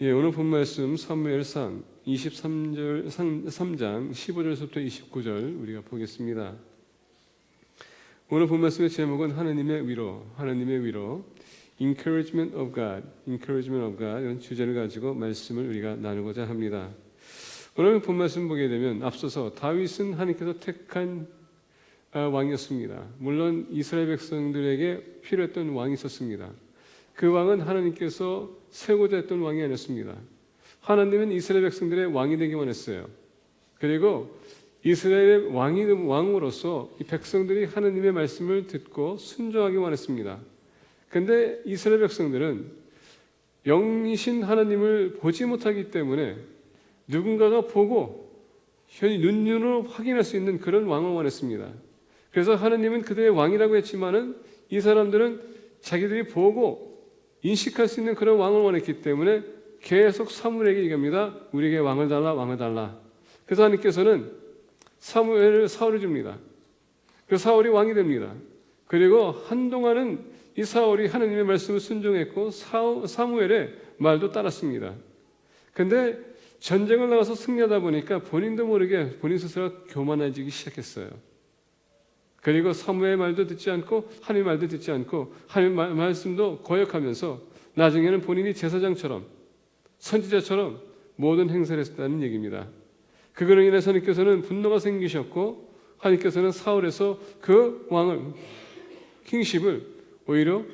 오늘 본 말씀 사무엘상 23장 15절부터 29절 우리가 보겠습니다. 오늘 본 말씀의 제목은 하나님의 위로, Encouragement of God 이런 주제를 가지고 말씀을 우리가 나누고자 합니다. 오늘 본 말씀 보게 되면 앞서서 다윗은 하나님께서 택한 왕이었습니다. 물론 이스라엘 백성들에게 필요했던 왕이 있었습니다. 그 왕은 하나님께서 세우고자 했던 왕이 아니었습니다. 하나님은 이스라엘 백성들의 왕이 되기만 했어요. 그리고 이스라엘의 왕으로서 이 백성들이 하나님의 말씀을 듣고 순종하기만 했습니다. 그런데 이스라엘 백성들은 영이신 하나님을 보지 못하기 때문에 누군가가 보고 눈으로 확인할 수 있는 그런 왕을 원했습니다. 그래서 하나님은 그들의 왕이라고 했지만은 이 사람들은 자기들이 보고 인식할 수 있는 그런 왕을 원했기 때문에 계속 사무엘에게 얘기합니다. 우리에게 왕을 달라. 그래서 하나님께서는 사울을 줍니다. 그 사울이 왕이 됩니다. 그리고 한동안은 이 사울이 하나님의 말씀을 순종했고 사무엘의 말도 따랐습니다. 그런데 전쟁을 나가서 승리하다 보니까 본인도 모르게 본인 스스로가 교만해지기 시작했어요. 그리고 사무엘의 말도 듣지 않고 하나님의 말도 듣지 않고 하나님의 말씀도 거역하면서 나중에는 본인이 제사장처럼 선지자처럼 모든 행사를 했다는 얘기입니다. 그거로 인해서 하나님께서는 분노가 생기셨고 하나님께서는 사울에서 그 왕을 킹십을 오히려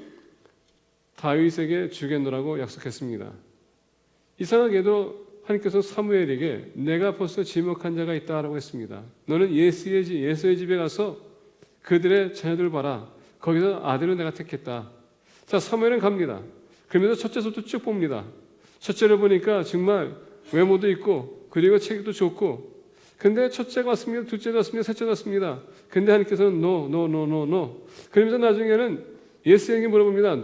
다윗에게 주겠노라고 약속했습니다. 이상하게도 하나님께서 사무엘에게 내가 벌써 지목한 자가 있다라고 했습니다. 너는 예수의 집에 가서 그들의 자녀들을 봐라. 거기서 아들을 내가 택했다. 자, 사무엘은 갑니다. 그러면서 첫째부터 쭉 봅니다. 첫째를 보니까 정말 외모도 있고 그리고 체격도 좋고 근데 첫째가 왔습니다. 둘째가 왔습니다. 셋째가 왔습니다. 근데 하나님께서는 no. 그러면서 나중에는 예수에게 물어봅니다.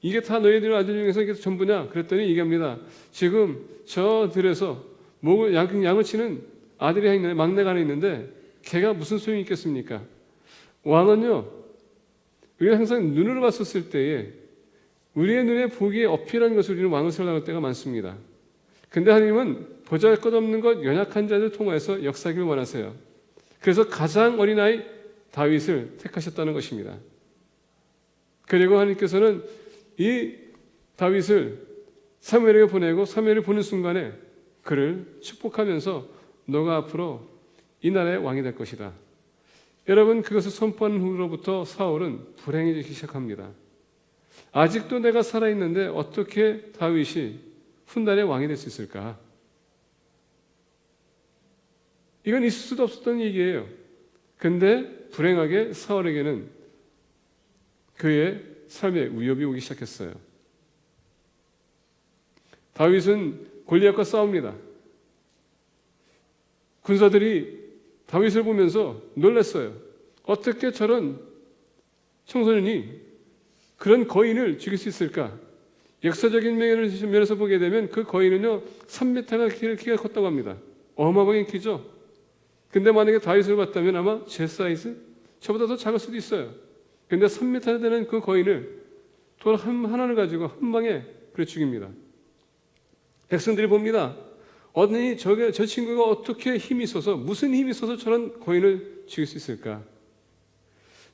이게 다 너희들 아들 중에서 이게 전부냐? 그랬더니 얘기합니다. 지금 저 들에서 양을 치는 아들이 있는데 막내가 하나 있는데 걔가 무슨 소용이 있겠습니까? 왕은요, 우리가 항상 눈으로 봤었을 때에 우리의 눈에 보기에 어필한 것을 우리는 왕을 생각할 때가 많습니다. 근데 하나님은 보잘것없는 것 연약한 자들 통해서 역사하기를 원하세요. 그래서 가장 어린아이 다윗을 택하셨다는 것입니다. 그리고 하나님께서는 이 다윗을 사무엘에게 보내고 사무엘을 보는 순간에 그를 축복하면서 너가 앞으로 이 나라의 왕이 될 것이다. 여러분, 그것을 선포한 후로부터 사울은 불행해지기 시작합니다. 아직도 내가 살아있는데 어떻게 다윗이 훗날의 왕이 될 수 있을까? 이건 있을 수도 없었던 얘기예요. 근데 불행하게 사울에게는 그의 삶에 위협이 오기 시작했어요. 다윗은 골리앗과 싸웁니다. 군사들이 다윗을 보면서 놀랐어요. 어떻게 저런 청소년이 그런 거인을 죽일 수 있을까? 역사적인 면에서 보게 되면 그 거인은요 3m가 키가 컸다고 합니다. 어마어마하게 키죠. 근데 만약에 다윗을 봤다면 아마 제 사이즈? 저보다 더 작을 수도 있어요. 근데 3m 되는 그 거인을 돌 하나를 가지고 한 방에 그래 죽입니다. 백성들이 봅니다. 저 친구가 어떻게 힘이 있어서 무슨 힘이 있어서 저런 거인을 죽일 수 있을까?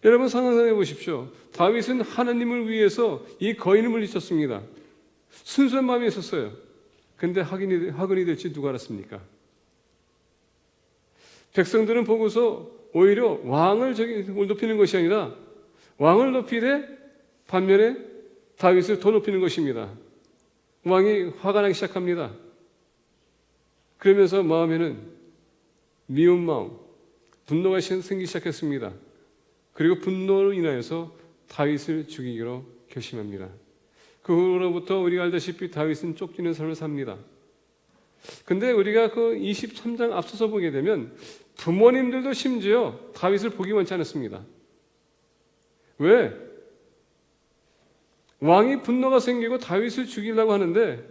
여러분 상상해 보십시오. 다윗은 하나님을 위해서 이 거인을 물리쳤습니다. 순수한 마음이 있었어요. 근데 학은이 될지 누가 알았습니까? 백성들은 보고서 오히려 왕을 높이는 것이 아니라 왕을 높이되 반면에 다윗을 더 높이는 것입니다. 왕이 화가 나기 시작합니다. 그러면서 마음에는 미운 마음, 분노가 생기기 시작했습니다. 그리고 분노로 인하여서 다윗을 죽이기로 결심합니다. 그 후로부터 우리가 알다시피 다윗은 쫓기는 삶을 삽니다. 근데 우리가 그 23장 앞서서 보게 되면 부모님들도 심지어 다윗을 보기 원치 않았습니다. 왜? 왕이 분노가 생기고 다윗을 죽이려고 하는데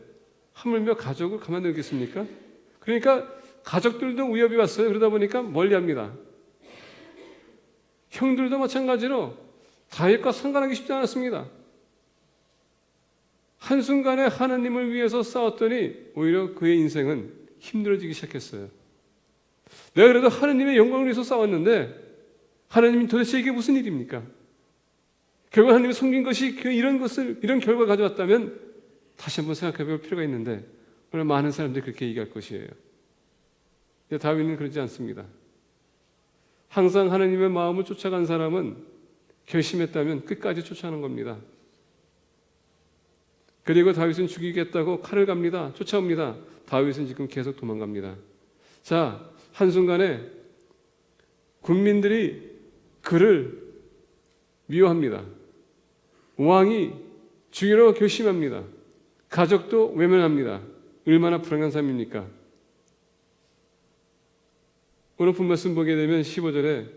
하물며 가족을 가만히 두겠습니까? 그러니까 가족들도 위협이 왔어요. 그러다 보니까 멀리합니다. 형들도 마찬가지로 다윗과 상관하기 쉽지 않았습니다. 한순간에 하나님을 위해서 싸웠더니 오히려 그의 인생은 힘들어지기 시작했어요. 내가 그래도 하나님의 영광을 위해서 싸웠는데 하나님이 도대체 이게 무슨 일입니까? 결국 하나님이 섬긴 것이 이런 결과를 가져왔다면 다시 한번 생각해 볼 필요가 있는데 오늘 많은 사람들이 그렇게 얘기할 것이에요. 근데 다윗은 그러지 않습니다. 항상 하나님의 마음을 쫓아간 사람은 결심했다면 끝까지 쫓아가는 겁니다. 그리고 다윗은 죽이겠다고 칼을 갑니다. 쫓아옵니다. 다윗은 지금 계속 도망갑니다. 자, 한순간에 국민들이 그를 미워합니다. 왕이 죽이려고 결심합니다. 가족도 외면합니다. 얼마나 불행한 삶입니까? 오늘 본 말씀 보게 되면 15절에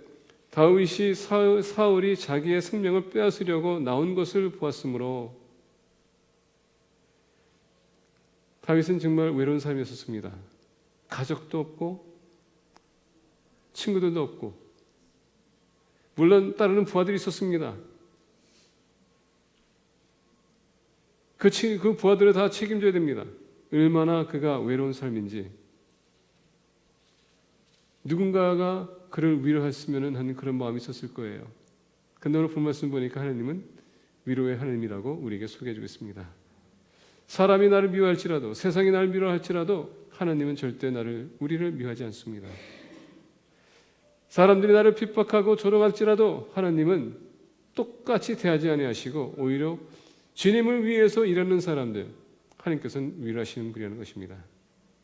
다윗이 사울이 자기의 생명을 빼앗으려고 나온 것을 보았으므로 다윗은 정말 외로운 삶이었습니다. 가족도 없고 친구들도 없고 물론 따르는 부하들이 있었습니다. 그 부하들을 다 책임져야 됩니다. 얼마나 그가 외로운 삶인지 누군가가 그를 위로했으면 하는 그런 마음이 있었을 거예요. 그런데 오늘 본 말씀 보니까 하나님은 위로의 하나님이라고 우리에게 소개해 주고 있습니다. 사람이 나를 미워할지라도 세상이 나를 미워할지라도 하나님은 절대 우리를 미워하지 않습니다. 사람들이 나를 핍박하고 조롱할지라도 하나님은 똑같이 대하지 아니하시고 오히려 주님을 위해서 일하는 사람들 하나님께서는 위로하시는 분이라는 것입니다.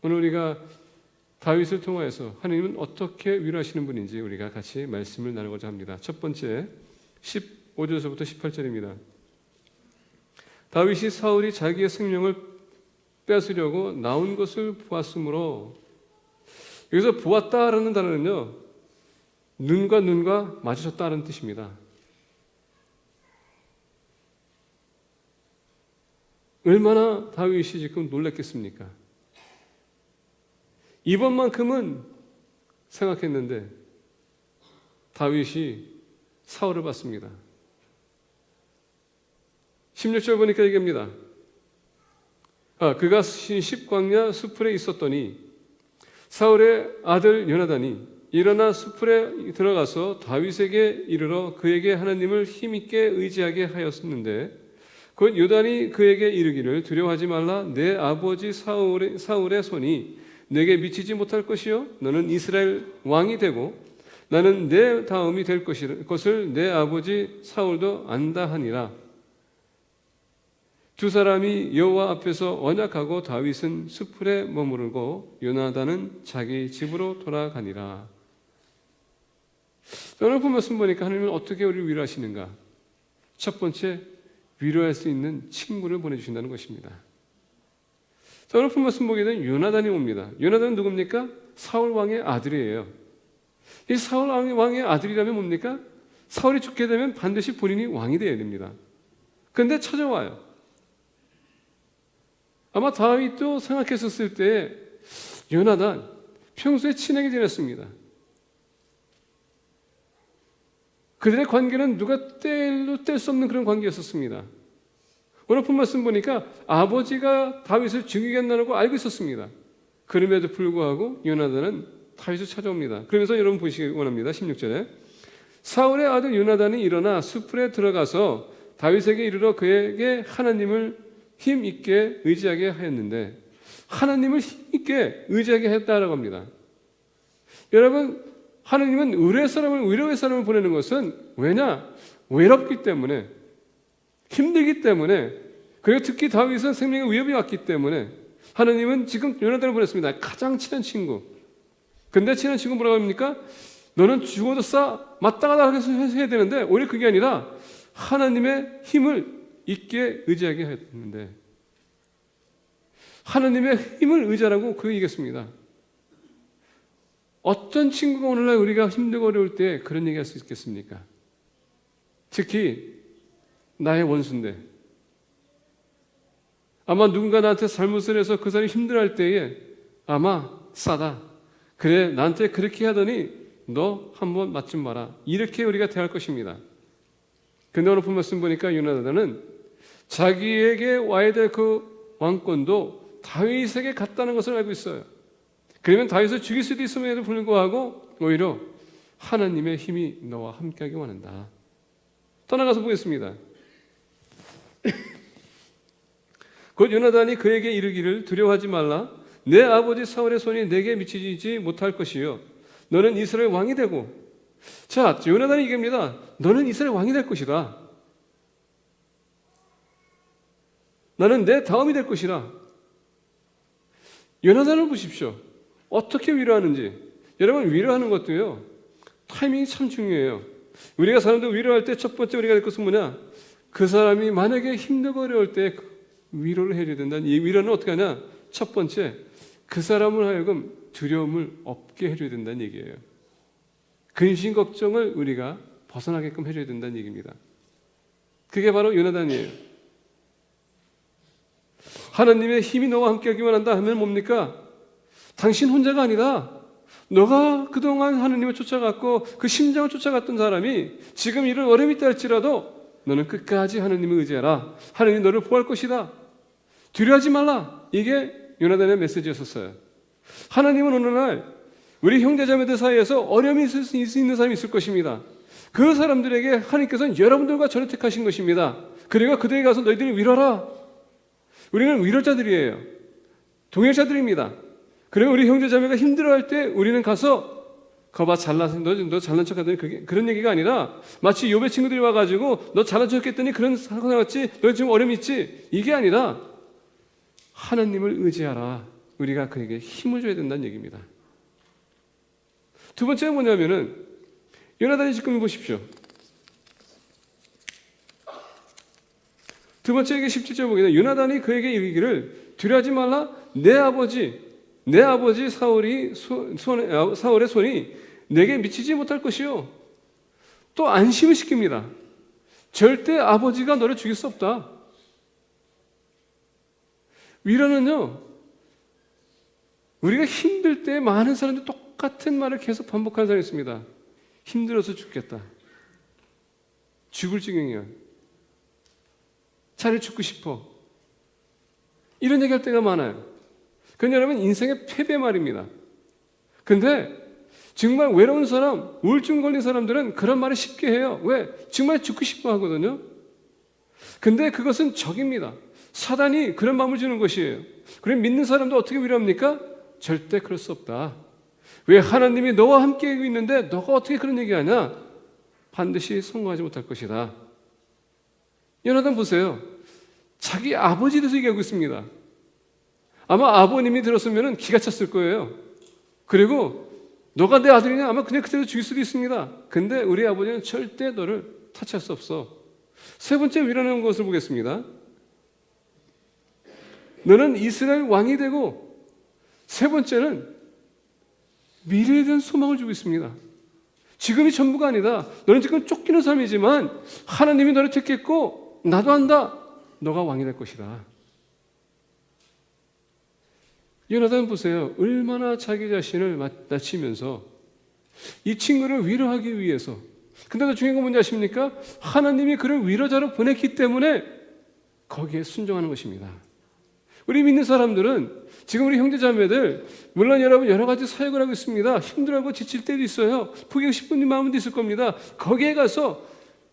오늘 우리가 다윗을 통하여서 하나님은 어떻게 위로하시는 분인지 우리가 같이 말씀을 나누고자 합니다. 첫 번째 15절에서부터 18절입니다. 다윗이 사울이 자기의 생명을 뺏으려고 나온 것을 보았으므로 여기서 보았다라는 단어는요 눈과 마주쳤다는 뜻입니다. 얼마나 다윗이 지금 놀랐겠습니까? 이번만큼은 생각했는데 다윗이 사울을 봤습니다. 16절 보니까 얘기합니다. 그가 십광야 수풀에 있었더니 사울의 아들 요나단이 일어나 수풀에 들어가서 다윗에게 이르러 그에게 하나님을 힘있게 의지하게 하였는데 곧 요단이 그에게 이르기를 두려워하지 말라. 내 아버지 사울의 손이 내게 미치지 못할 것이요 너는 이스라엘 왕이 되고 나는 내 다음이 될 것을 내 아버지 사울도 안다 하니라. 두 사람이 여호와 앞에서 언약하고 다윗은 수풀에 머무르고 요나단은 자기 집으로 돌아가니라. 오늘 본 말씀 보니까 하나님은 어떻게 우리를 위로하시는가? 첫 번째, 위로할 수 있는 친구를 보내주신다는 것입니다. 오늘 본 말씀 보게 되면 요나단이 옵니다. 요나단은 누굽니까? 사울 왕의 아들이에요. 이 사울 왕의 아들이라면 뭡니까? 사울이 죽게 되면 반드시 본인이 왕이 되어야 됩니다. 그런데 찾아와요. 아마 다윗도 생각했었을 때 요나단 평소에 친하게 지냈습니다. 그들의 관계는 누가 뗄 수 없는 그런 관계였었습니다. 오늘 본 말씀 보니까 아버지가 다윗을 죽이겠다고 알고 있었습니다. 그럼에도 불구하고 요나단은 다윗을 찾아옵니다. 그러면서 여러분 보시기 원합니다. 16절에 사울의 아들 요나단이 일어나 수풀에 들어가서 다윗에게 이르러 그에게 하나님을 힘있게 의지하게 하였는데 하나님을 힘있게 의지하게 했다라고 합니다. 여러분 하나님은 위로의 사람을 보내는 것은 왜냐? 외롭기 때문에 힘들기 때문에 그리고 특히 다윗은 생명의 위협이 왔기 때문에 하나님은 지금 요나단을 보냈습니다. 가장 친한 친구. 근데 친한 친구 뭐라고 합니까? 너는 죽어도 마땅하다 해야 되는데 오히려 그게 아니라 하나님의 힘을 있게 의지하게 했는데 하나님의 힘을 의지하라고 그 얘기했습니다. 어떤 친구가 오늘날 우리가 힘들고 어려울 때 그런 얘기할 수 있겠습니까? 특히 나의 원수인데 아마 누군가 나한테 잘못을 해서 그 사람이 힘들어할 때에 아마 싸다. 그래 나한테 그렇게 하더니 너 한번 맞 좀 마라. 이렇게 우리가 대할 것입니다. 근데 오늘 본 말씀 보니까 요나단은 자기에게 와야 될 그 왕권도 다윗에게 갔다는 것을 알고 있어요. 그러면 다윗을 죽일 수도 있음에도 불구하고 오히려 하나님의 힘이 너와 함께하기 원한다. 떠나가서 보겠습니다. 곧 요나단이 그에게 이르기를 두려워하지 말라. 내 아버지 사울의 손이 내게 미치지 못할 것이요 너는 이스라엘 왕이 되고. 자, 요나단이 얘기합니다. 너는 이스라엘 왕이 될 것이다. 나는 내 다음이 될 것이라. 요나단을 보십시오. 어떻게 위로하는지. 여러분, 위로하는 것도요, 타이밍이 참 중요해요. 우리가 사람들 위로할 때 첫 번째 우리가 될 것은 뭐냐? 그 사람이 만약에 힘들고 어려울 때 위로를 해줘야 된다. 이 위로는 어떻게 하냐? 첫 번째, 그 사람을 하여금 두려움을 없게 해줘야 된다는 얘기예요. 근심 걱정을 우리가 벗어나게끔 해줘야 된다는 얘기입니다. 그게 바로 요나단이에요. 하나님의 힘이 너와 함께하기만 한다 하면 뭡니까? 당신 혼자가 아니다. 너가 그동안 하나님을 쫓아갔고 그 심장을 쫓아갔던 사람이 지금 이런 어려움이 있다 할지라도 너는 끝까지 하나님을 의지하라. 하나님이 너를 보호할 것이다. 두려워하지 말라. 이게 요나단의 메시지였었어요. 하나님은 어느 날 우리 형제자매들 사이에서 어려움이 있을 수 있는 사람이 있을 것입니다. 그 사람들에게 하나님께서는 여러분들과 저를 택하신 것입니다. 그리고 그들에게 가서 너희들이 위로하라. 우리는 위로자들이에요. 동역자들입니다. 그리고 우리 형제자매가 힘들어할 때 우리는 가서 거봐 잘나서 너 잘난 척하더니 그런 얘기가 아니라 마치 욥의 친구들이 와가지고 너 잘난 척했더니 그런 사고 나왔지, 너 지금 어려움이 있지, 이게 아니라 하나님을 의지하라. 우리가 그에게 힘을 줘야 된다는 얘기입니다. 두 번째가 뭐냐면은 요나단이 지금 보십시오. 두 번째 얘기 17절 보기에는 요나단이 그에게 이르기를 두려워하지 말라. 내 아버지 사울의 손이 내게 미치지 못할 것이요. 또 안심을 시킵니다. 절대 아버지가 너를 죽일 수 없다. 위로는요, 우리가 힘들 때 많은 사람들이 똑같은 말을 계속 반복하는 사람이 있습니다. 힘들어서 죽겠다. 죽을 지경이야. 차라리 죽고 싶어. 이런 얘기할 때가 많아요. 그건 여러분 인생의 패배 말입니다. 근데 정말 외로운 사람, 우울증 걸린 사람들은 그런 말을 쉽게 해요. 왜? 정말 죽고 싶어 하거든요. 근데 그것은 적입니다. 사단이 그런 마음을 주는 것이에요. 그럼 믿는 사람도 어떻게 위로합니까? 절대 그럴 수 없다. 왜? 하나님이 너와 함께 하고 있는데 너가 어떻게 그런 얘기하냐? 반드시 성공하지 못할 것이다. 요나단 보세요. 자기 아버지에 대해서 얘기하고 있습니다. 아마 아버님이 들었으면 기가 찼을 거예요. 그리고 너가 내 아들이냐? 아마 그냥 그대로 죽일 수도 있습니다. 근데 우리 아버지는 절대 너를 타치할 수 없어. 세 번째 위로하는 것을 보겠습니다. 너는 이스라엘 왕이 되고, 세 번째는 미래에 대한 소망을 주고 있습니다. 지금이 전부가 아니다. 너는 지금 쫓기는 삶이지만 하나님이 너를 택했고 나도 안다. 너가 왕이 될 것이다. 요나단 보세요. 얼마나 자기 자신을 낮추면서 이 친구를 위로하기 위해서. 근데 더 중요한 건 뭔지 아십니까? 하나님이 그를 위로자로 보냈기 때문에 거기에 순종하는 것입니다. 우리 믿는 사람들은 지금 우리 형제자매들 물론 여러분 여러 가지 사역을 하고 있습니다. 힘들어하고 지칠 때도 있어요. 포기하고 싶은 마음도 있을 겁니다. 거기에 가서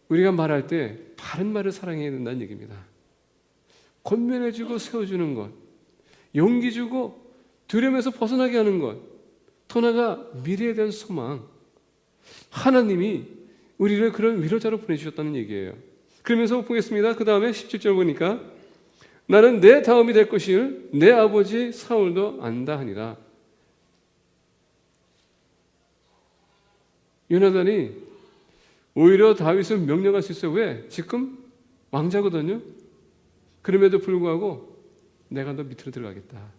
우리가 말할 때 바른 말을 사랑해야 된다는 얘기입니다. 권면해주고 세워주는 것, 용기 주고 두려움에서 벗어나게 하는 것, 더 나아가 미래에 대한 소망. 하나님이 우리를 그런 위로자로 보내주셨다는 얘기예요. 그러면서 보겠습니다. 그 다음에 17절 보니까 나는 내 다음이 될 것을 내 아버지 사울도 안다 하니라. 요나단이 오히려 다윗을 명령할 수 있어요. 왜? 지금 왕자거든요. 그럼에도 불구하고 내가 너 밑으로 들어가겠다.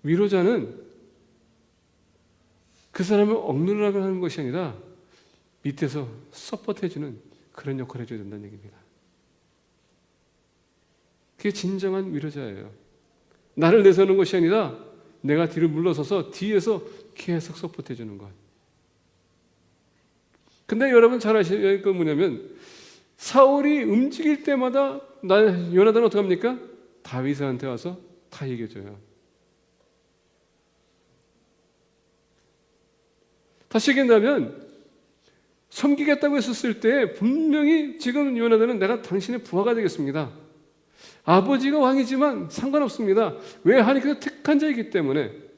위로자는 그 사람을 억누르라고 하는 것이 아니라 밑에서 서포트해주는 그런 역할을 해줘야 된다는 얘기입니다. 그게 진정한 위로자예요. 나를 내세우는 것이 아니라 내가 뒤를 물러서서 뒤에서 계속 서포트해주는 것. 근데 여러분 잘 아시는 건 뭐냐면 사울이 움직일 때마다 요나단은 어떻게 합니까? 다윗한테 와서 다 얘기해줘요. 다시 얘기한다면 섬기겠다고 했었을 때 분명히 지금 요나단은 내가 당신의 부하가 되겠습니다. 아버지가 왕이지만 상관없습니다. 왜? 하나님께서 택한 자이기 때문에.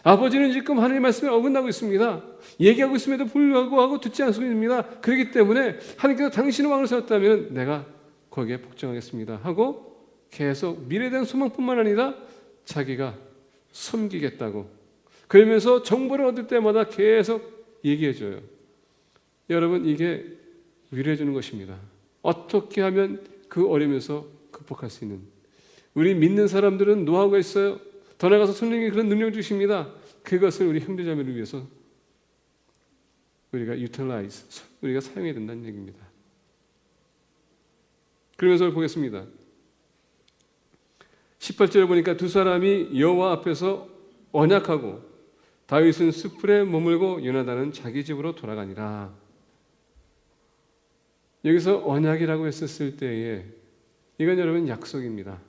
아버지는 지금 하나님의 말씀에 어긋나고 있습니다. 얘기하고 있음에도 불구하고 듣지 않고 있습니다. 그렇기 때문에 하나님께서 당신의 왕을 세웠다면 내가 거기에 복종하겠습니다 하고 계속 미래에 대한 소망뿐만 아니라 자기가 섬기겠다고 그러면서 정보를 얻을 때마다 계속 얘기해줘요. 여러분, 이게 위로해 주는 것입니다. 어떻게 하면 그 어려움에서 극복할 수 있는, 우리 믿는 사람들은 노하우가 있어요. 더 나아가서 성령이 그런 능력을 주십니다. 그것을 우리 형제자매를 위해서 우리가 utilize, 우리가 사용해야 된다는 얘기입니다. 그러면서 보겠습니다. 18절에 보니까 두 사람이 여호와 앞에서 언약하고 다윗은 숯불에 머물고 요나단은 자기 집으로 돌아가니라. 여기서 언약이라고 했었을 때에 이건 여러분 약속입니다.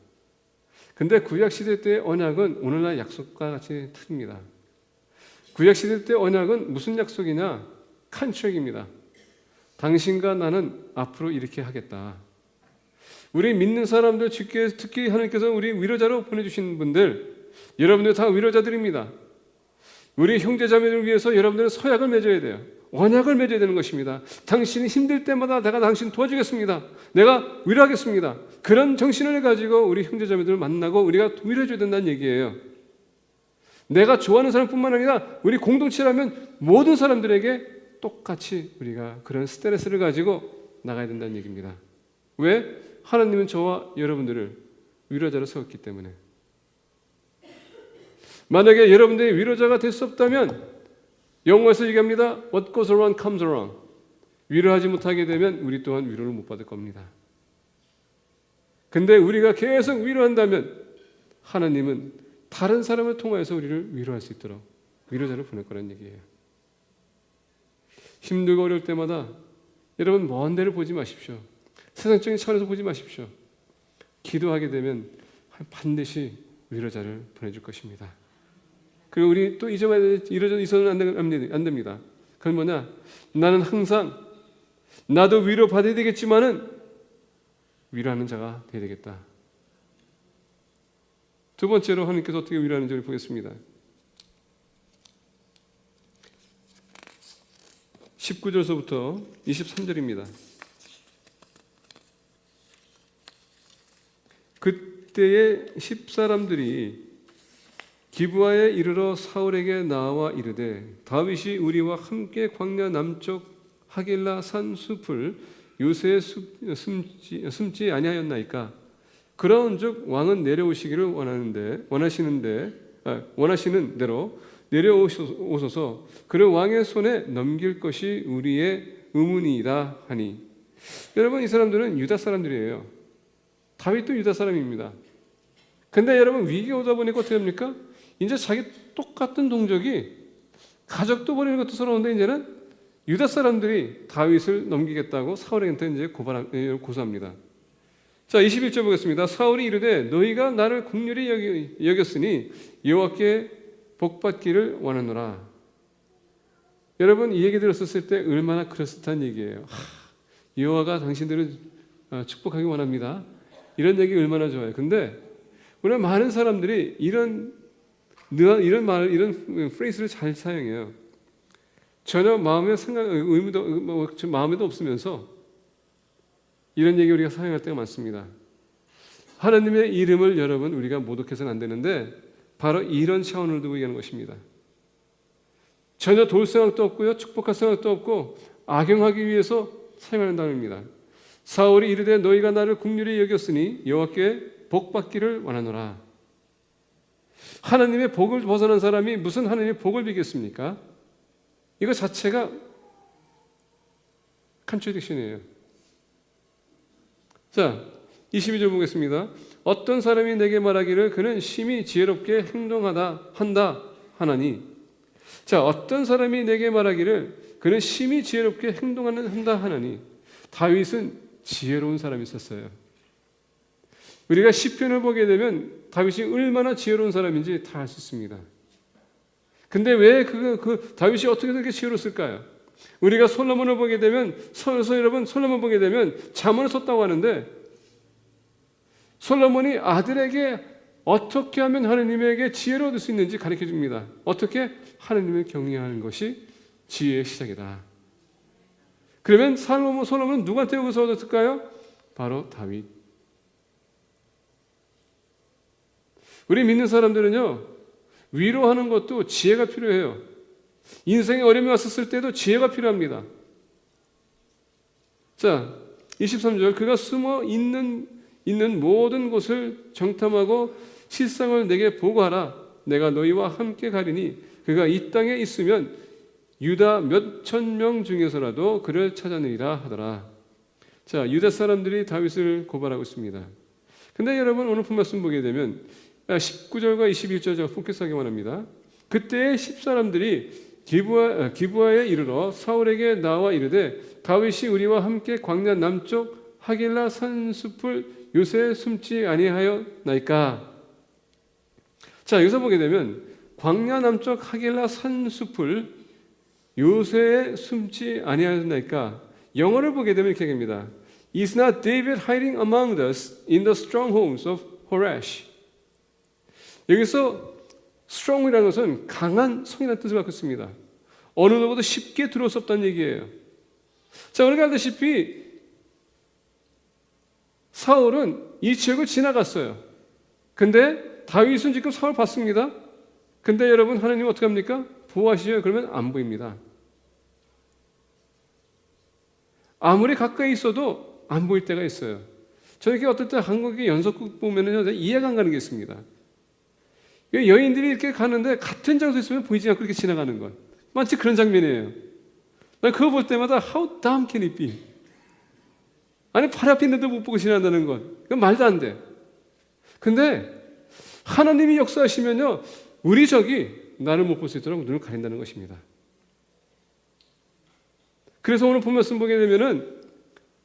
근데 구약시대 때의 언약은 오늘날 약속과 같이 틀립니다. 구약시대 때 언약은 무슨 약속이냐? 컨트랙입니다. 당신과 나는 앞으로 이렇게 하겠다. 우리 믿는 사람들, 특히 하나님께서 우리 위로자로 보내주신 분들, 여러분들 다 위로자들입니다. 우리 형제자매를 위해서 여러분들은 서약을 맺어야 돼요. 언약을 맺어야 되는 것입니다. 당신이 힘들 때마다 내가 당신 도와주겠습니다. 내가 위로하겠습니다. 그런 정신을 가지고 우리 형제자매들을 만나고 우리가 위로해줘야 된다는 얘기예요. 내가 좋아하는 사람뿐만 아니라 우리 공동체라면 모든 사람들에게 똑같이 우리가 그런 스트레스를 가지고 나가야 된다는 얘기입니다. 왜? 하나님은 저와 여러분들을 위로자로 세웠기 때문에. 만약에 여러분들이 위로자가 될 수 없다면 영어에서 얘기합니다. What goes around comes around. 위로하지 못하게 되면 우리 또한 위로를 못 받을 겁니다. 근데 우리가 계속 위로한다면 하나님은 다른 사람을 통해서 우리를 위로할 수 있도록 위로자를 보낼 거라는 얘기예요. 힘들고 어려울 때마다 여러분 먼 데를 보지 마십시오. 세상적인 차원에서 보지 마십시오. 기도하게 되면 반드시 위로자를 보내줄 것입니다. 그리고 우리 또 잊어서는 안 됩니다. 그건 뭐냐? 나는 항상 나도 위로 받아야 되겠지만은 위로하는 자가 되어야 되겠다. 두 번째로 하나님께서 어떻게 위로하는지를 보겠습니다. 19절서부터 23절입니다. 그때의 10사람들이 기브아에 이르러 사울에게 나와 이르되 다윗이 우리와 함께 광야 남쪽 하길라 산 숲을 요새에 숨지 아니하였나이까. 그러온즉 왕은 내려오시기를 원하시는 대로 내려오소서. 그를 왕의 손에 넘길 것이 우리의 의문이다 하니. 여러분, 이 사람들은 유다 사람들이에요. 다윗도 유다 사람입니다. 근데 여러분, 위기가 오다 보니까 어떻게 합니까? 이제 자기 똑같은 동족이 가족도 버리는 것도 서러운데 이제는 유다 사람들이 다윗을 넘기겠다고 사울에게 이제 고소합니다. 자, 21절 보겠습니다. 사울이 이르되 너희가 나를 긍휼히 여겼으니 여호와께 복받기를 원하노라. 여러분, 이 얘기 들었을 때 얼마나 그럴듯한 얘기예요. 여호와가 당신들을 축복하기 원합니다. 이런 얘기 얼마나 좋아요. 근데 오늘 많은 사람들이 이런 프레이즈를 잘 사용해요. 전혀 마음에 마음에도 없으면서 이런 얘기 우리가 사용할 때가 많습니다. 하나님의 이름을 여러분 우리가 모독해서는 안 되는데 바로 이런 차원을 두고 얘기하는 것입니다. 전혀 도울 생각도 없고요, 축복할 생각도 없고 악용하기 위해서 사용하는 단어입니다. 사울이 이르되 너희가 나를 긍휼히 여겼으니 여호와께 복받기를 원하노라. 하나님의 복을 벗어난 사람이 무슨 하나님의 복을 비겠습니까? 이거 자체가 컨트라딕션이에요. 자, 22절 보겠습니다. 어떤 사람이 내게 말하기를 그는 심히 지혜롭게 한다 하나니. 자, 어떤 사람이 내게 말하기를 그는 심히 지혜롭게 한다 하나니. 다윗은 지혜로운 사람이 있었어요. 우리가 시편을 보게 되면 다윗이 얼마나 지혜로운 사람인지 다 알 수 있습니다. 근데 왜 다윗이 어떻게 그렇게 지혜로웠을까요? 우리가 솔로몬을 보게 되면, 여러분, 솔로몬 보게 되면 잠언을 썼다고 하는데, 솔로몬이 아들에게 어떻게 하면 하느님에게 지혜를 얻을 수 있는지 가르쳐 줍니다. 어떻게? 하느님을 경외하는 것이 지혜의 시작이다. 그러면 솔로몬은 누구한테 여기서 얻었을까요? 바로 다윗. 우리 믿는 사람들은요, 위로하는 것도 지혜가 필요해요. 인생에 어려움이 왔었을 때도 지혜가 필요합니다. 자, 23절, 그가 숨어 있는 모든 곳을 정탐하고 실상을 내게 보고하라. 내가 너희와 함께 가리니 그가 이 땅에 있으면 유다 몇천 명 중에서라도 그를 찾아내리라 하더라. 자, 유다 사람들이 다윗을 고발하고 있습니다. 근데 여러분, 오늘 본 말씀 보게 되면 19절과 21절 제가 포커스하기만 합니다. 그때 10사람들이 기브아에 이르러 사울에게 나와 이르되 다윗이 우리와 함께 광야 남쪽 하길라 산숲을 요새 숨지 아니하였나이까. 자, 여기서 보게 되면 광야 남쪽 하길라 산숲을 요새에 숨지 아니하였나이까. 영어를 보게 되면 이렇게 됩니다. Is not David hiding among us in the strongholds of Horesh? 여기서 strong이라는 것은 강한 성이라는 뜻을 갖고 있습니다. 어느 누구도 쉽게 들어올 수 없다는 얘기예요. 자, 우리가 알다시피 사울은 이 지역을 지나갔어요. 근데 다윗은 지금 사울 봤습니다. 근데 여러분, 하나님은 어떻게 합니까? 보호하시죠? 그러면 안 보입니다. 아무리 가까이 있어도 안 보일 때가 있어요. 저렇게 어떨 때 한국의 연속극 보면은 이해가 안 가는 게 있습니다. 여인들이 이렇게 가는데 같은 장소에 있으면 보이지 않고 이렇게 지나가는 것. 마치 그런 장면이에요. 난 그거 볼 때마다 how dumb can it be? 아니, 팔 앞에 있는데 못 보고 지나간다는 것. 그건 말도 안 돼. 근데 하나님이 역사하시면요, 우리 적이 나를 못 볼 수 있도록 눈을 가린다는 것입니다. 그래서 오늘 본 말씀 보게 되면은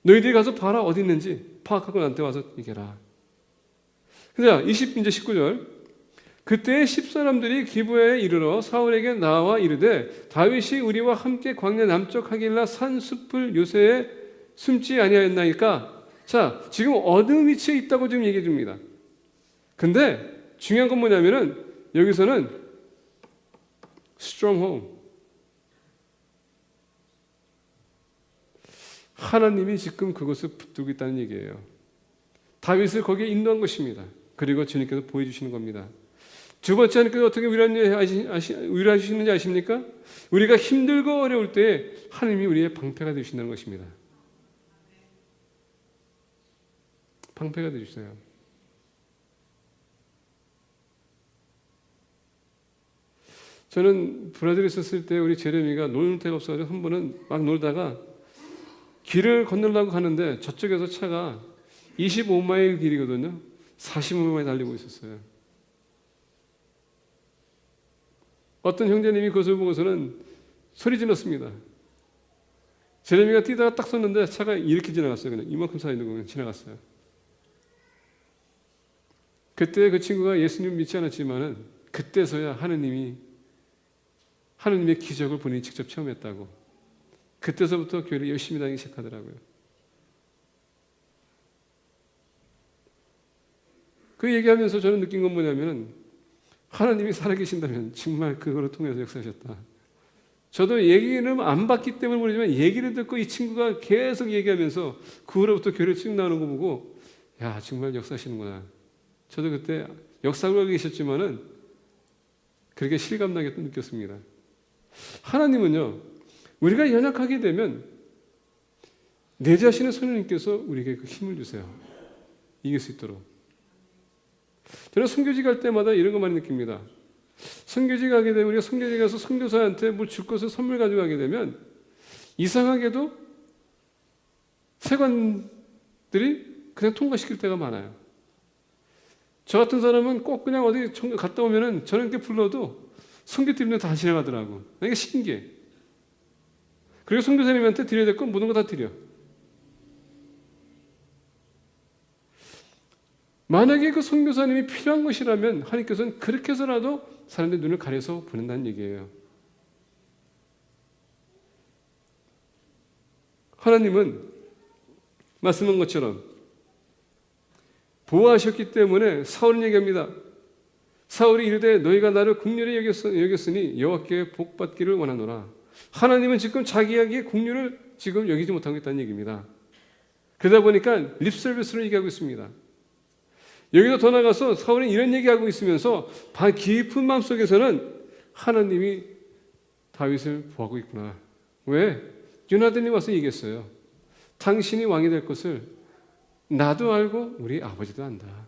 너희들이 가서 봐라, 어디 있는지 파악하고 나한테 와서 얘기해라. 자, 이제 19절. 그때 10사람들이 기브아에 이르러 사울에게 나와 이르되 다윗이 우리와 함께 광야 남쪽 하길라 산숲을 요새에 숨지 아니하였나이까. 자, 지금 어느 위치에 있다고 지금 얘기해 줍니다. 근데 중요한 건 뭐냐면은 여기서는 stronghold, 하나님이 지금 그것을 붙들고 있다는 얘기예요. 다윗을 거기에 인도한 것입니다. 그리고 주님께서 보여주시는 겁니다. 두 번째, 하나님께서 어떻게 위로하시는지 아십니까? 우리가 힘들고 어려울 때 하나님이 우리의 방패가 되신다는 것입니다. 방패가 되주세요. 저는 브라질에 있었을 때 우리 제레미가 놀 데가 없어가지고 한 번은 막 놀다가 길을 건너려고 하는데 저쪽에서 차가 25마일 길이거든요. 45마일 달리고 있었어요. 어떤 형제님이 그것을 보고서는 소리 질렀습니다. 제레미가 뛰다가 딱 섰는데 차가 이렇게 지나갔어요. 그냥 이만큼 사이로 그냥 지나갔어요. 그때 그 친구가 예수님 믿지 않았지만은 그때서야 하느님의 기적을 본인이 직접 체험했다고. 그때서부터 교회를 열심히 다니기 시작하더라고요. 그 얘기하면서 저는 느낀 건 뭐냐면은 하나님이 살아계신다면 정말 그거를 통해서 역사하셨다. 저도 얘기는 안 받기 때문에 모르지만 얘기를 듣고 이 친구가 계속 얘기하면서 그 후로부터 교회를 쭉 나오는 거 보고 야, 정말 역사하시는구나. 저도 그때 역사를 알고 계셨지만은 그렇게 실감나게 또 느꼈습니다. 하나님은요, 우리가 연약하게 되면 내재하시는 성령님께서 우리에게 그 힘을 주세요. 이길 수 있도록. 저는 선교지 갈 때마다 이런 거 많이 느낍니다. 선교지 가게 되면 우리가 선교지 가서 선교사한테 뭐 줄 것을 선물 가지고 가게 되면 이상하게도 세관들이 그냥 통과시킬 때가 많아요. 저 같은 사람은 꼭 그냥 어디 갔다 오면은 저는 이렇게 불러도 선교팀들 다 지나가더라고. 이게 신기해. 그리고 선교사님한테 드려야 될 건 모든 거 다 드려. 만약에 그 선교사님이 필요한 것이라면 하나님께서는 그렇게 해서라도 사람들의 눈을 가려서 보낸다는 얘기예요. 하나님은 말씀한 것처럼 보호하셨기 때문에 사울은 얘기합니다. 사울이 이르되 너희가 나를 긍휼히 여겼으니 여호와께 복받기를 원하노라. 하나님은 지금 자기에게 긍휼을 지금 여기지 못하고 있다는 얘기입니다. 그러다 보니까 립서비스로 얘기하고 있습니다. 여기서 더 나가서 사울은 이런 얘기하고 있으면서 깊은 마음속에서는 하나님이 다윗을 보호하고 있구나. 왜? 요나단이 와서 얘기했어요. 당신이 왕이 될 것을 나도 알고 우리 아버지도 안다.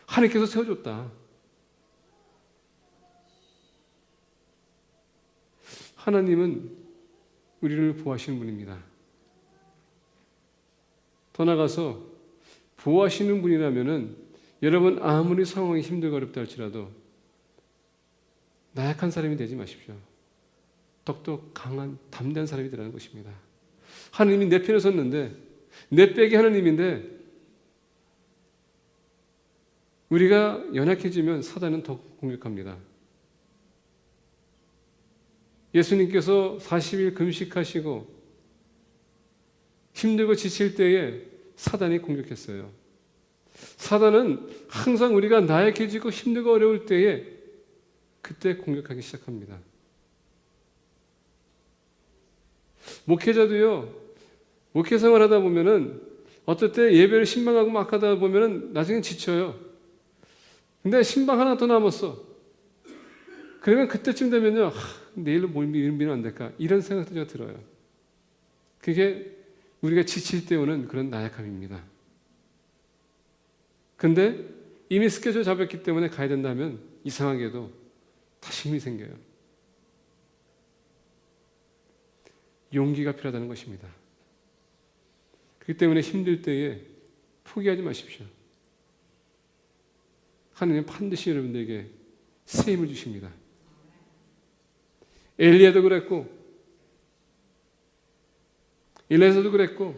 하나님께서 세워줬다. 하나님은 우리를 보호하시는 분입니다. 더 나가서 보호하시는 분이라면은 여러분 아무리 상황이 힘들고 어렵다 할지라도 나약한 사람이 되지 마십시오. 더욱더 강한 담대한 사람이 되라는 것입니다. 하나님이 내 편에 섰는데 내 백이 하나님인데 우리가 연약해지면 사단은 더 공격합니다. 예수님께서 40일 금식하시고 힘들고 지칠 때에 사단이 공격했어요. 사단은 항상 우리가 나약해지고 힘들고 어려울 때에 그때 공격하기 시작합니다. 목회자도요, 목회 생활하다 보면은 어떨 때 예배를 신방하고 막 하다 보면은 나중에 지쳐요. 근데 신방 하나 더 남았어. 그러면 그때쯤 되면요, 내일로 뭘 밀면 안 될까? 이런 생각도 제가 들어요. 그게 우리가 지칠 때 오는 그런 나약함입니다. 근데 이미 스케줄 잡았기 때문에 가야 된다면 이상하게도 다시 힘이 생겨요. 용기가 필요하다는 것입니다. 그렇기 때문에 힘들 때에 포기하지 마십시오. 하나님은 반드시 여러분들에게 새 힘을 주십니다. 엘리야도 그랬고 엘리야도 그랬고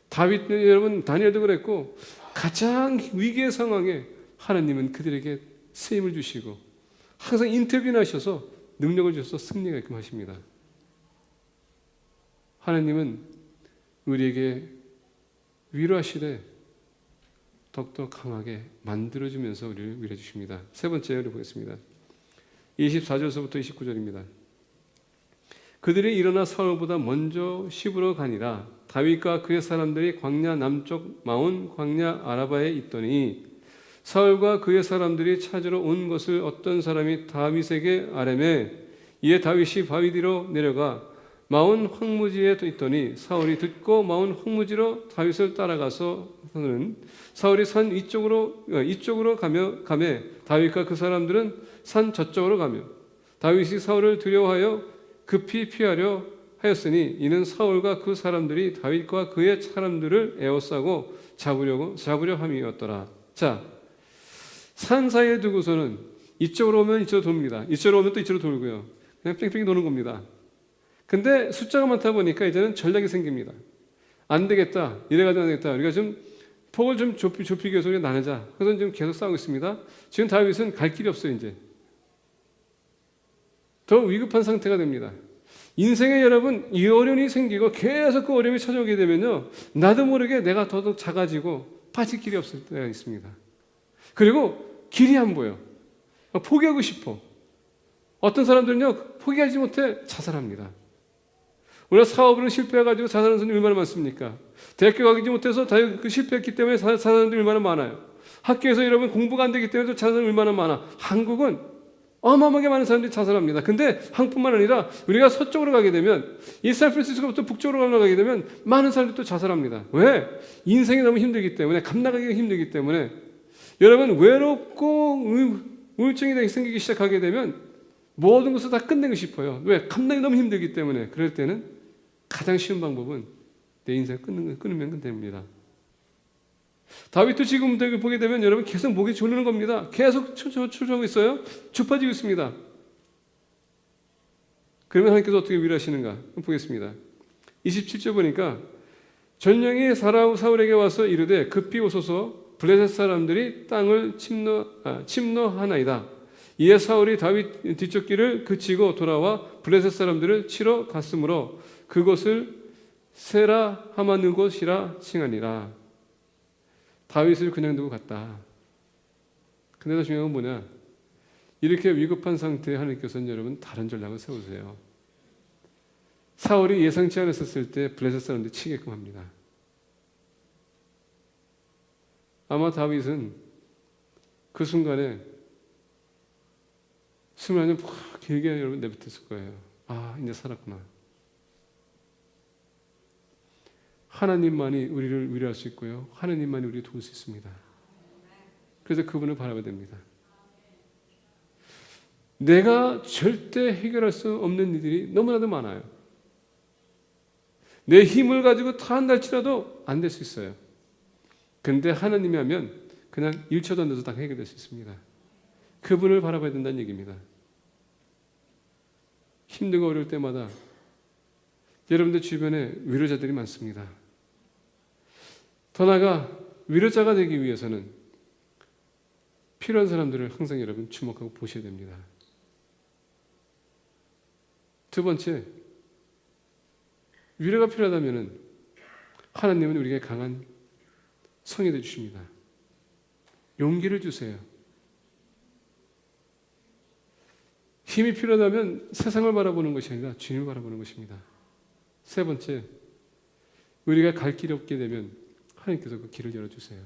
다윗 여러분 다니엘도 그랬고 가장 위기의 상황에 하나님은 그들에게 새 힘을 주시고 항상 인터뷰하셔서 능력을 주셔서 승리가 있게 하십니다. 하나님은 우리에게 위로하시되 더욱더 강하게 만들어주면서 우리를 위로해 주십니다. 세 번째를 보겠습니다. 24절서부터 29절입니다. 그들이 일어나 사울보다 먼저 시부로 가니라. 다윗과 그의 사람들이 광야 남쪽 마온 광야 아라바에 있더니 사울과 그의 사람들이 찾으러 온 것을 어떤 사람이 다윗에게 아뢰매 이에 다윗이 바위 뒤로 내려가 마온 황무지에 있더니 사울이 듣고 마온 황무지로 다윗을 따라가서는 사울이 산 이쪽으로 가매 다윗과 그 사람들은 산 저쪽으로 가며 다윗이 사울을 두려워하여 급히 피하려 하였으니 이는 사울과 그 사람들이 다윗과 그의 사람들을 에워싸고 잡으려 함이었더라. 자, 산 사이에 두고서는 이쪽으로 오면 이쪽으로 돕니다. 이쪽으로 오면 또 이쪽으로 돌고요. 그냥 뺑뺑이 도는 겁니다. 근데 숫자가 많다 보니까 이제는 전략이 생깁니다. 안 되겠다. 이래가지고 안 되겠다. 우리가 좀 폭을 좀 좁히기 위해서 우리가 나누자. 그래서 지금 계속 싸우고 있습니다. 지금 다윗은 갈 길이 없어요. 이제 더 위급한 상태가 됩니다. 인생에 여러분 이 어려움이 생기고 계속 그 어려움이 찾아오게 되면요, 나도 모르게 내가 더더욱 작아지고 빠질 길이 없을 때가 있습니다. 그리고 길이 안 보여. 포기하고 싶어. 어떤 사람들은요 포기하지 못해 자살합니다. 우리가 사업으로 실패해가지고 자살하는 사람이 얼마나 많습니까? 대학교 가지 못해서 실패했기 때문에 자살하는 사람들이 얼마나 많아요. 학교에서 여러분 공부가 안 되기 때문에 자살하는 얼마나 많아. 한국은 어마어마하게 많은 사람들이 자살합니다. 근데 한국뿐만 아니라 우리가 서쪽으로 가게 되면 이 샌프란시스코부터 북쪽으로 가게 되면 많은 사람들이 또 자살합니다. 왜? 인생이 너무 힘들기 때문에, 감당하기가 힘들기 때문에. 여러분 외롭고 우울증이 생기기 시작하게 되면 모든 것을 다 끝내고 싶어요. 왜? 감당이 너무 힘들기 때문에. 그럴 때는 가장 쉬운 방법은 내 인생을 끊으면 됩니다. 다윗도 지금 보게 되면 여러분 계속 목이 졸리는 겁니다. 계속 초조하고 있어요. 좁아지고 있습니다. 그러면 하나님께서 어떻게 위로하시는가 보겠습니다. 27절 보니까 전령이 사울에게 와서 이르되 급히 오소서 블레셋 사람들이 땅을 침노하나이다. 이에 사울이 다윗 뒤쪽 길을 그치고 돌아와 블레셋 사람들을 치러 갔으므로 그곳을 세라 하마느곳이라 칭하니라. 다윗을 그냥 두고 갔다. 근데 더 중요한 건 뭐냐? 이렇게 위급한 상태에 하나님께서는 여러분 다른 전략을 세우세요. 사울이 예상치 않았을 때 블레셋 사람들이 치게끔 합니다. 아마 다윗은 그 순간에 숨을 한번 푹 길게 여러분 내뱉었을 거예요. 아, 이제 살았구나. 하나님만이 우리를 위로할 수 있고요. 하나님만이 우리를 도울 수 있습니다. 그래서 그분을 바라봐야 됩니다. 내가 절대 해결할 수 없는 일들이 너무나도 많아요. 내 힘을 가지고 다 한달치라도 안 될 수 있어요. 근데 하나님이 하면 그냥 1초도 안 돼서 다 해결될 수 있습니다. 그분을 바라봐야 된다는 얘기입니다. 힘들고 어려울 때마다 여러분들 주변에 위로자들이 많습니다. 더 나아가 위로자가 되기 위해서는 필요한 사람들을 항상 여러분 주목하고 보셔야 됩니다. 두 번째, 위로가 필요하다면 하나님은 우리에게 강한 성이 되어 주십니다. 용기를 주세요. 힘이 필요하다면 세상을 바라보는 것이 아니라 주님을 바라보는 것입니다. 세 번째, 우리가 갈 길이 없게 되면 하나님께서 그 길을 열어주세요.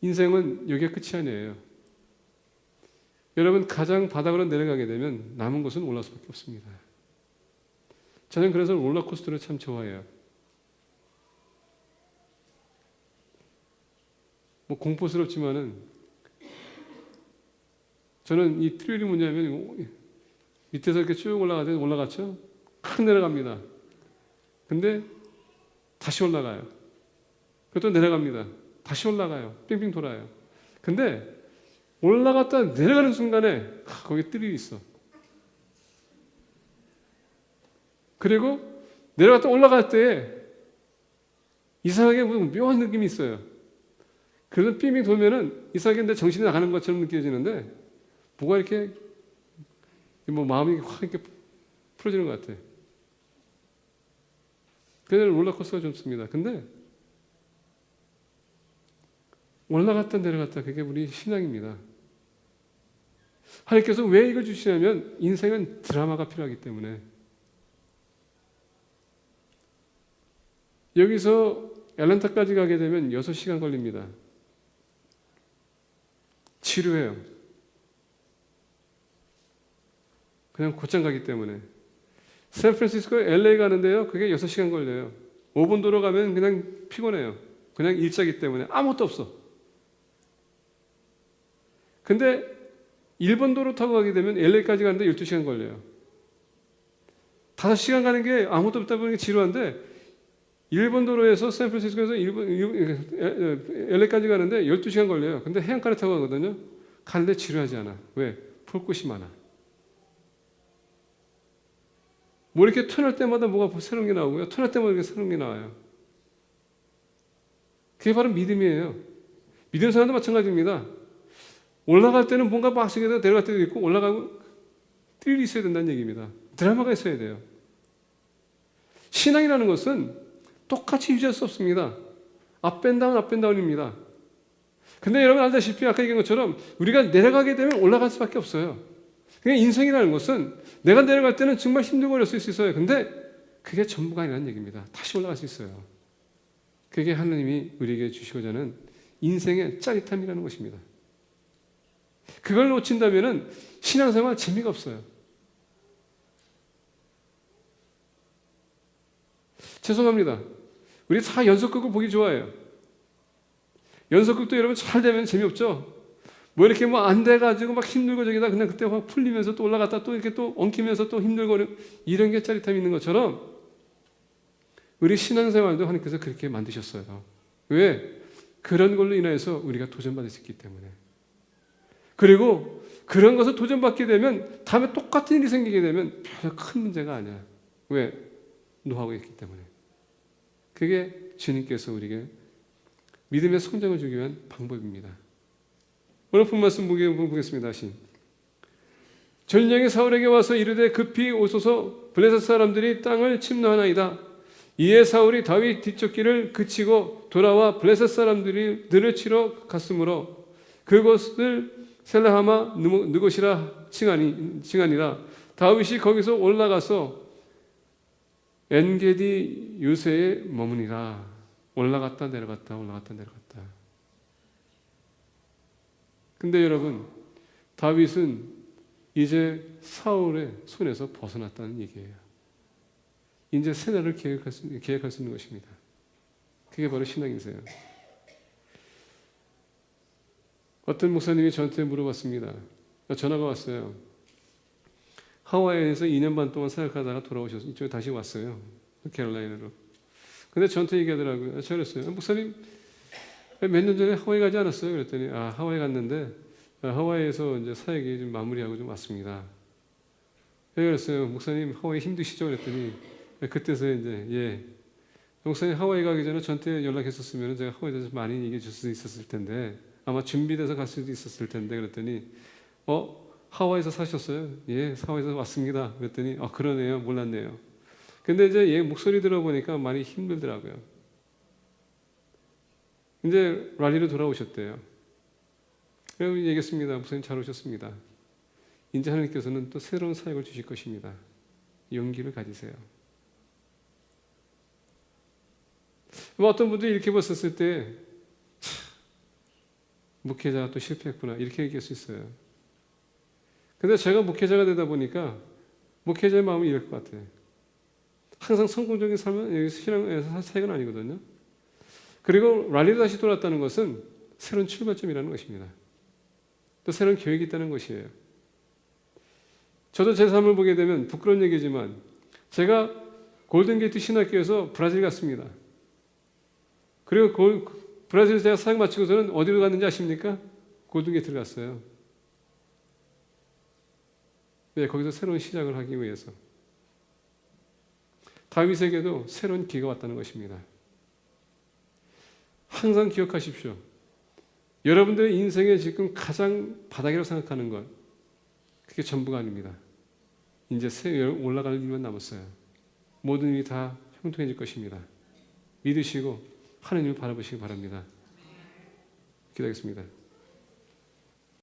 인생은 여기가 끝이 아니에요. 여러분 가장 바닥으로 내려가게 되면 남은 곳은 올라갈 수밖에 없습니다. 저는 그래서 롤러코스터를 참 좋아해요. 뭐 공포스럽지만은 저는 이 트릴이 뭐냐면 밑에서 이렇게 쭉 올라갔죠? 확 내려갑니다. 근데 다시 올라가요. 그것도 내려갑니다. 다시 올라가요. 빙빙 돌아요. 근데 올라갔다 내려가는 순간에 거기 뜰이 있어. 그리고 내려갔다 올라갈 때에 이상하게 무슨 묘한 느낌이 있어요. 그래서 빙빙 돌면은 이상하게 내 정신이 나가는 것처럼 느껴지는데 뭐가 이렇게 뭐 마음이 확 이렇게 풀어지는 것 같아. 그래서 롤러코스터가 좋습니다. 근데 올라갔다 내려갔다 그게 우리 신앙입니다. 하나님께서 왜 이걸 주시냐면 인생은 드라마가 필요하기 때문에. 여기서 애틀랜타까지 가게 되면 6시간 걸립니다. 치료해요. 그냥 곧장 가기 때문에. 샌프란시스코 LA 가는데요. 그게 6시간 걸려요. 5분 도로 가면 그냥 피곤해요. 그냥 일자기 때문에 아무것도 없어. 근데 일본 도로 타고 가게 되면 LA까지 가는데 12시간 걸려요. 5시간 가는 게 아무것도 없다 보니까 지루한데 일본 도로에서 샌프란시스코에서 LA까지 가는데 12시간 걸려요. 근데 해안가를 타고 가거든요. 가는데 지루하지 않아. 왜? 볼 곳이 많아. 뭐 이렇게 터널 때마다 뭐가 새로운 게 나오고요. 터널 때마다 이렇게 새로운 게 나와요. 그게 바로 믿음이에요. 믿음 생활도 마찬가지입니다. 올라갈 때는 뭔가 빡세게 되고 내려갈 때도 있고 올라가고 뜰이 있어야 된다는 얘기입니다. 드라마가 있어야 돼요. 신앙이라는 것은 똑같이 유지할 수 없습니다. 업앤다운, 업앤다운입니다. 근데 여러분 알다시피 아까 얘기한 것처럼 우리가 내려가게 되면 올라갈 수밖에 없어요. 그러니까 인생이라는 것은 내가 내려갈 때는 정말 힘들고 어려울 수 있어요. 근데 그게 전부가 아니라는 얘기입니다. 다시 올라갈 수 있어요. 그게 하나님이 우리에게 주시고자 하는 인생의 짜릿함이라는 것입니다. 그걸 놓친다면 신앙생활 재미가 없어요. 죄송합니다. 우리 다 연속극을 보기 좋아해요. 연속극도 여러분 잘 되면 재미없죠? 뭐 이렇게 뭐 안 돼가지고 막 힘들고 저기다 그냥 그때 확 풀리면서 또 올라갔다 또 이렇게 또 엉키면서 또 힘들고 이런 게 짜릿함이 있는 것처럼 우리 신앙생활도 하나님께서 그렇게 만드셨어요. 왜? 그런 걸로 인해서 우리가 도전받을 수 있기 때문에. 그리고 그런 것을 도전받게 되면 다음에 똑같은 일이 생기게 되면 별 큰 문제가 아니야. 왜? 노하우가 있기 때문에. 그게 주님께서 우리에게 믿음의 성장을 주기 위한 방법입니다. 오늘 본 말씀 보겠습니다. 다시. 전령이 사울에게 와서 이르되 급히 오소서 블레셋 사람들이 땅을 침노하나이다. 이에 사울이 다윗 뒤쫓기를 그치고 돌아와 블레셋 사람들을 치러 갔으므로 그곳을 셀라하마 느곳이라 칭하니라. 다윗이 거기서 올라가서 엔게디 요새에 머무니라. 올라갔다 내려갔다 올라갔다 내려갔다. 근데 여러분, 다윗은 이제 사울의 손에서 벗어났다는 얘기예요. 이제 새 날을 계획할 수 있는 것입니다. 그게 바로 신앙이세요. 어떤 목사님이 저한테 물어봤습니다. 전화가 왔어요. 하와이에서 2년 반 동안 사역하다가 돌아오셔서 이쪽에 다시 왔어요. 캐롤라이나로. 근데 저한테 얘기하더라고요. 제가 그랬어요. 목사님, 몇 년 전에 하와이 가지 않았어요? 그랬더니, 하와이 갔는데, 하와이에서 이제 사역이 좀 마무리하고 좀 왔습니다. 그랬어요. 목사님, 하와이 힘드시죠? 그랬더니, 그때서 이제, 예. 목사님, 하와이 가기 전에 저한테 연락했었으면 제가 하와이에 대해서 많이 얘기해 줄 수 있었을 텐데, 아마 준비돼서 갈 수도 있었을 텐데, 그랬더니, 하와이에서 사셨어요? 예, 하와이에서 왔습니다. 그랬더니, 그러네요. 몰랐네요. 근데 이제 얘 목소리 들어보니까 많이 힘들더라고요. 이제 랄리로 돌아오셨대요. 그래서 얘기했습니다. 목사님 잘 오셨습니다. 이제 하나님께서는 또 새로운 사역을 주실 것입니다. 용기를 가지세요. 어떤 분들이 이렇게 봤었을 때 목회자가 또 실패했구나 이렇게 얘기할 수 있어요. 근데 제가 목회자가 되다 보니까 목회자의 마음이 이럴 것 같아요. 항상 성공적인 삶은 신앙에서 사역은 아니거든요. 그리고 랄리로 다시 돌아왔다는 것은 새로운 출발점이라는 것입니다. 또 새로운 계획이 있다는 것이에요. 저도 제 삶을 보게 되면 부끄러운 얘기지만 제가 골든게이트 신학교에서 브라질 갔습니다. 그리고 브라질에서 제가 사역 마치고서는 어디로 갔는지 아십니까? 골든게이트를 갔어요. 네, 거기서 새로운 시작을 하기 위해서. 다윗에게도 새로운 기회가 왔다는 것입니다. 항상 기억하십시오. 여러분들의 인생에 지금 가장 바닥이라고 생각하는 것, 그게 전부가 아닙니다. 이제 새 올라갈 일만 남았어요. 모든 일이 다 형통해질 것입니다. 믿으시고 하나님을 바라보시기 바랍니다. 기도하겠습니다.